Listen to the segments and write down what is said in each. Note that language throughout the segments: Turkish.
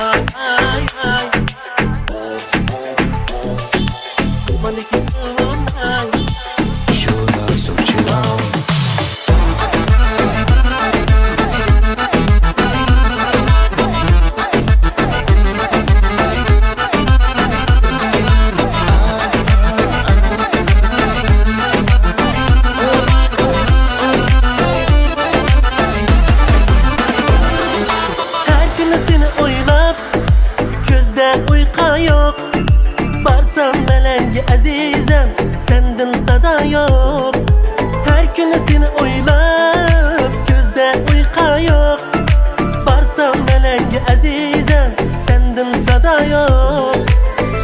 ay ay Maliki tulunay Şuna suçulan Azizem senden sada yok. Her gün seni oylap gözde uyku yok. Barsam melenge azizem senden sada yok.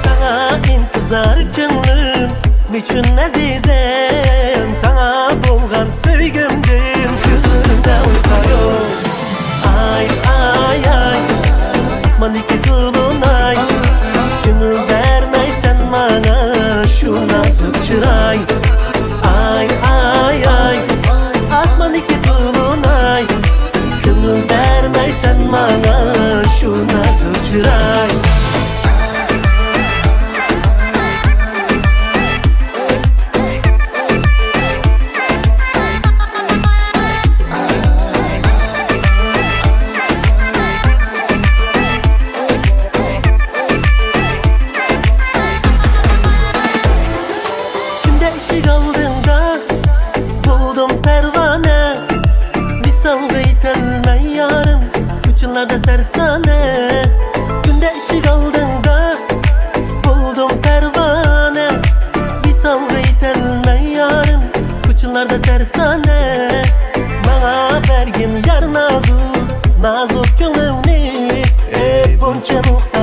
Sana intizar könlüm niçin azizem, sana bolgan söygümdüm gözümde uyku yok. Ay ay ay asmandaki tulunay, gönül vermeysen bana şu nazik çıray. Ay ay ay asmandaki tulunay, gönül vermeysen bana şu nazik çıray. Işık aldığında buldum pervane, lisanlı itelme yarım uçlarda sersane. Günde ışık aldığında buldum pervane, lisanlı itelme yarım uçlarda sersane. Bana vergin yar nazuk nazuk gönlünü bunca muhtaç